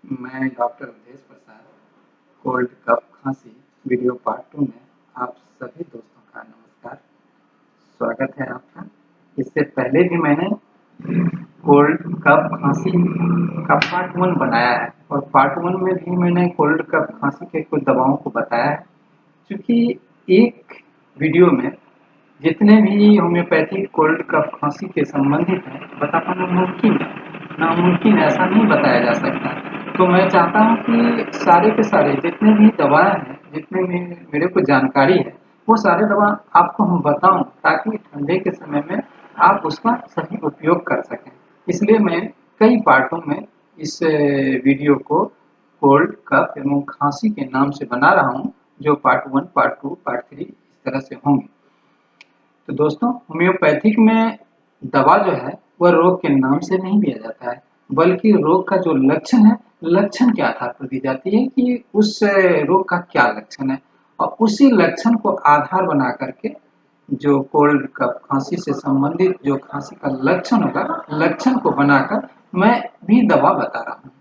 मैं doctor Awadhesh Prasad cold कफ खांसी video part 2 में आप सभी दोस्तों का नमस्कार, स्वागत है आपका। इससे पहले भी मैंने कोल्ड कफ खांसी का पार्ट 1 बनाया है और पार्ट 1 में भी मैंने कोल्ड कफ खांसी के कुछ दवाओं को बताया है। क्योंकि एक वीडियो में जितने भी होम्योपैथिक कोल्ड कफ खांसी के संबंधित हैं बता पाना मुमकिन है, नामुमकिन ऐसा नहीं बताया जा सकता। तो मैं चाहता हूँ कि सारे के सारे जितने भी दवाएं हैं, जितने भी मेरे को जानकारी है, वो सारे दवा आपको हम बताऊं ताकि ठंडे के समय में आप उसका सही उपयोग कर सकें। इसलिए मैं कई पार्टों में इस वीडियो को कोल्ड कफ एवं खांसी के नाम से बना रहा हूँ, जो पार्ट 1, पार्ट 2, पार्ट 3 इस तरह से होंगे। तो दोस्तों, होम्योपैथिक में दवा जो है वह रोग के नाम से नहीं दिया जाता है, बल्कि रोग का जो लक्षण है, लक्षण के आधार पर दी जाती है कि उस रोग का क्या लक्षण है, और उसी लक्षण को आधार बना करके जो कोल्ड कफ खांसी से संबंधित जो खांसी का लक्षण होगा, लक्षण को बनाकर मैं भी दवा बता रहा हूँ।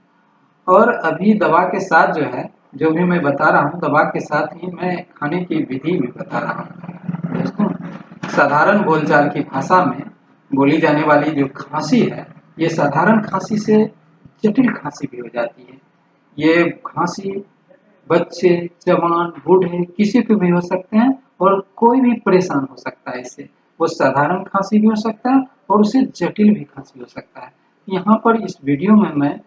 और अभी दवा के साथ जो है, जो भी मैं बता रहा हूँ, दवा के साथ ही मैं खाने की विधि भी बता रहा हूँ। दोस्तों, साधारण बोलचाल की भाषा में बोली जाने वाली जो खांसी है, ये साधारण खांसी से जटिल खांसी भी हो जाती है। ये खांसी बच्चे, जवान, बूढ़े किसी को भी हो सकते हैं और कोई भी परेशान हो सकता है इससे। वो साधारण खांसी भी हो सकता है और उसे जटिल भी खांसी हो सकता है। यहाँ पर इस वीडियो में मैं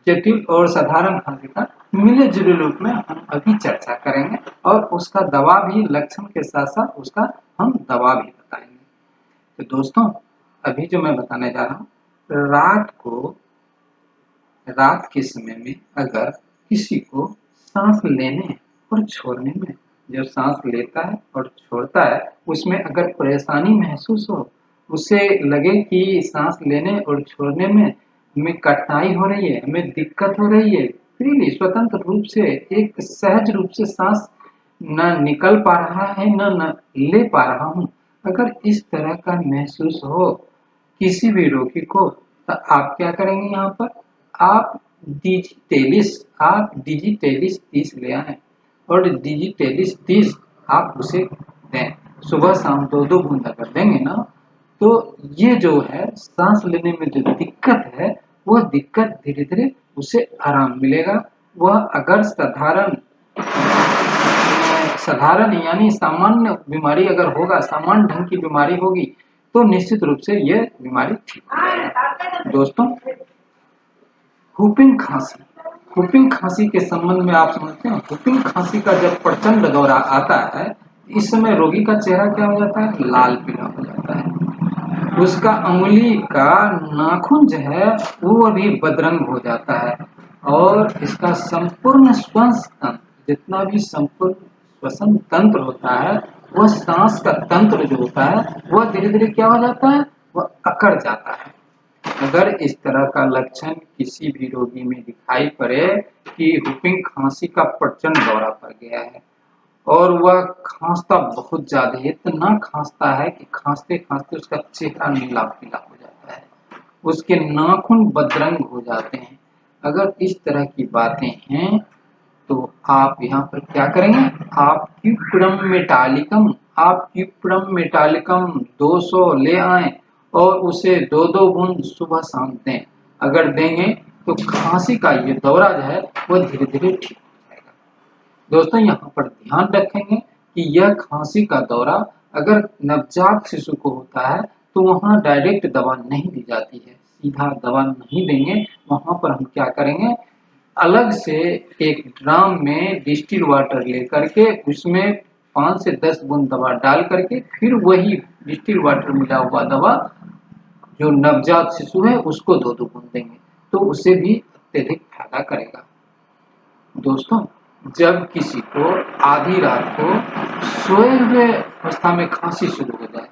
जटिल और साधारण खांसी का मिले जुले रूप में हम अभी चर्चा करेंगे और उसका दवा भी लक्षण के साथ साथ उसका हम दवा भी बताएंगे। तो दोस्तों, अभी जो मैं बताने जा रहा हूँ, रात के समय में अगर किसी को सांस लेने और छोड़ने में, जो सांस लेता है और छोड़ता है, उसमें अगर परेशानी महसूस हो, उसे लगे कि सांस लेने और छोड़ने में हमें कठिनाई हो रही है, हमें दिक्कत हो रही है, फ्रीली स्वतंत्र रूप से एक सहज रूप से सांस न निकल पा रहा है, न ले पा रहा हूँ, अगर इस तरह का महसूस हो किसी भी रोगी को, तो आप क्या करेंगे? यहाँ पर आप डिजिटेलिस 30 ले आए और डिजिटेलिस 30 आप उसे दें। सुबह शाम 2-2 बूंद अगर देंगे ना, तो ये जो है सांस लेने में जो दिक्कत है, वह दिक्कत धीरे धीरे उसे आराम मिलेगा। वह अगर साधारण यानी सामान्य बीमारी अगर होगा, सामान्य ढंग की बीमारी होगी, तो निश्चित रूप से यह बीमारी ठीक हो जाएगी। दोस्तों, हुपिंग खांसी के संबंध में आप समझते हैं। हुपिंग खांसी का जब प्रचंड दौरा आता है, इस समय रोगी का चेहरा क्या हो जाता है? लाल पीला हो जाता है। उसका अंगुली का नाखून जो है वो भी बदरंग हो जाता है और इसका संपूर्ण श्वसन तंत्र, जितना भी संपूर्ण श्वसन तंत्र होता है, वह सांस का तंत्र जो होता है, वह धीरे धीरे क्या हो जाता है? वह अकड़ जाता है। अगर इस तरह का लक्षण किसी भी रोगी में दिखाई पड़े कि हुपिंग खांसी का प्रचंड दौरा पड़ गया है और वह खांसता बहुत ज्यादा है, इतना खांसता है कि खांसते खांसते उसका चेहरा नीला पीला हो जाता है, उसके नाखून बदरंग हो जाते हैं, अगर इस तरह की बातें हैं, तो आप यहाँ पर क्या करेंगे? आप क्यूप्रम मेटालिकम 200 ले आए और उसे 2-2 बूंद सुबह शाम दें। अगर देंगे तो खांसी का ये दौरा जो है वह धीरे धीरे ठीक हो जाएगा। दोस्तों, यहाँ पर ध्यान रखेंगे कि यह खांसी का दौरा अगर नवजात शिशु को होता है तो वहाँ डायरेक्ट दवा नहीं दी जाती है, सीधा दवा नहीं देंगे। वहाँ पर हम क्या करेंगे? अलग से एक ड्राम में डिस्टिल वाटर लेकर के उसमें 5 से 10 बूंद दवा डाल करके फिर वही डिस्टिल वाटर मिला हुआ दवा जो नवजात शिशु है उसको 2-2 बूंद देंगे, तो उसे भी अत्यधिक फायदा करेगा। दोस्तों, जब किसी को आधी रात को सोए हुए अवस्था में खांसी शुरू हो जाए,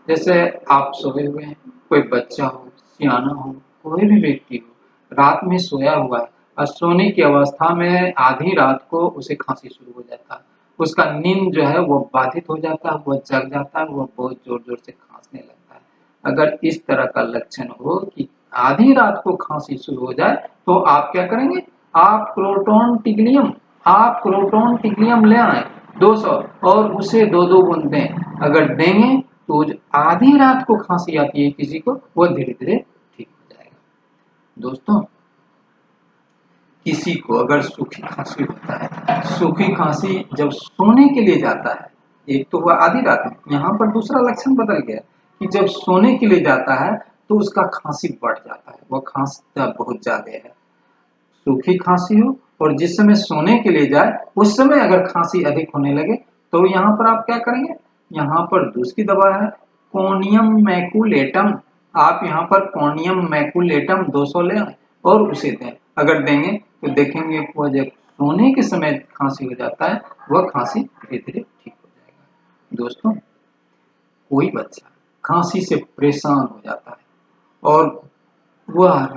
जैसे आप सोए हुए हैं, कोई बच्चा हो, सियाना हो, कोई भी व्यक्ति हो, रात में सोया हुआ है और सोने की अवस्था में आधी रात को उसे खांसी शुरू हो जाता है, उसका नींद जो है वो बाधित हो जाता है, वह जग जाता है, वह बहुत जोर जोर से खांसने लगता है। अगर इस तरह का लक्षण हो कि आधी रात को खांसी शुरू हो जाए, तो आप क्या करेंगे? आप क्रोटोन टिकलियम ले आए 200 और उसे 2-2 बूंद दें। अगर देंगे तो आधी रात को खांसी आती है किसी को, वो धीरे धीरे ठीक हो जाएगा। दोस्तों, किसी को अगर सूखी खांसी होता है, सूखी खांसी जब सोने के लिए जाता है, एक तो वह आधी रात में, यहाँ पर दूसरा लक्षण बदल गया कि जब सोने के लिए जाता है तो उसका खांसी बढ़ जाता है, वह खांसता बहुत ज्यादा है। सूखी खांसी हो और जिस समय सोने के लिए जाए उस समय अगर खांसी अधिक होने लगे तो यहाँ पर आप क्या करेंगे, यहाँ पर दूसरी दवा है कोनियम मैकुलेटम। आप यहाँ पर कोनियम मैकुलेटम 200 ले आए और उसे दें। अगर देंगे तो देखेंगे वह जब सोने के समय खांसी हो जाता है, वह खांसी धीरे धीरे ठीक हो जाएगा। दोस्तों, कोई बच्चा खांसी से परेशान हो जाता है और वह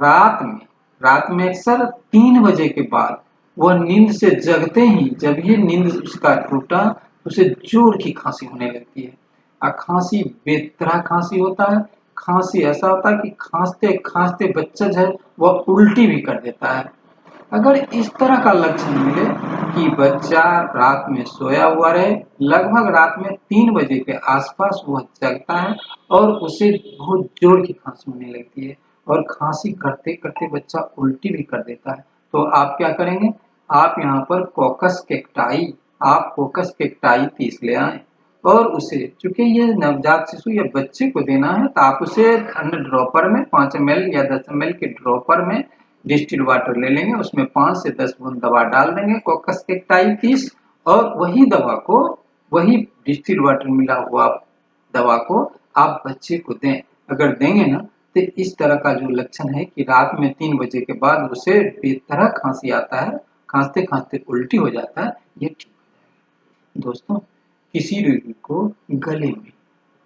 रात में अक्सर 3 बजे के बाद वह नींद से जगते ही, जब ये नींद उसका टूटा, उसे जोर की खांसी होने लगती है। और खांसी बेतरह खांसी होता है। खांसी ऐसा होता है कि खांसते खांसते बच्चा जो है वह उल्टी भी कर देता है। अगर इस तरह का लक्षण मिले कि बच्चा रात में सोया हुआ रहे, लगभग रात में 3 बजे के आसपास वह जगता है और उसे बहुत जोर की खांसी होने लगती है और खांसी करते करते बच्चा उल्टी भी कर देता है, तो आप क्या करेंगे, आप यहाँ पर कोकस केकटाई 30 ले आए और उसे, चूंकि ये नवजात शिशु या बच्चे को देना है, तो आप उसे अन्य ड्रॉपर में 5 ml या 10 ml के ड्रॉपर में डिस्टिल्ड वाटर ले लेंगे, उसमें 5 से 10 बूंद दवा डाल देंगे कोकस केकटाई 30 और वही डिस्टिल्ड वाटर मिला हुआ दवा को आप बच्चे को दें। अगर देंगे ना तो इस तरह का जो लक्षण है कि रात में 3 बजे के बाद उसे बेतरह खांसी आता है, खांसते खांसते उल्टी हो जाता है, ये ठीक हो जाएगा। दोस्तों, किसी रोगी को गले में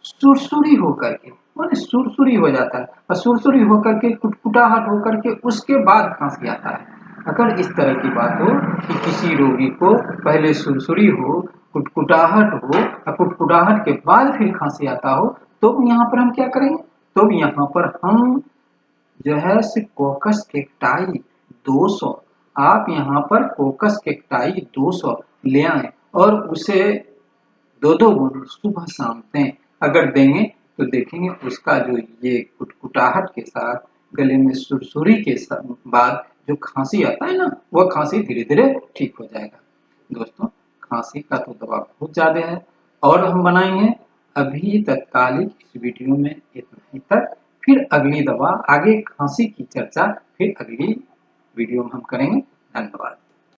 सुरसुरी होकर के, माने सुरसुरी हो जाता है और सुरसुरी होकर के कुटकुटाहट होकर के उसके बाद खांसी आता है। अगर इस तरह की बात हो कि किसी रोगी को पहले सुरसुरी हो, कुटकुटाहट हो और कुटकुटाहट के बाद फिर खांसी आता हो, तो यहाँ पर हम क्या करेंगे, तो यहाँ पर हम जो है कोकस केकटाई 200, आप यहाँ पर कोकस केकटाई 200 ले आए और उसे 2-2 बूंद सुबह शाम दें। अगर देंगे तो देखेंगे उसका जो ये कुटकुटाहट के साथ गले में सुरसुरी के बाद जो खांसी आता है ना, वह खांसी धीरे धीरे ठीक हो जाएगा। दोस्तों, खांसी का तो दवा बहुत ज्यादा है और हम बनाएंगे अभी तत्कालिक इस वीडियो में इतना ही तक। फिर अगली दवा, आगे खांसी की चर्चा फिर अगली वीडियो में हम करेंगे। धन्यवाद।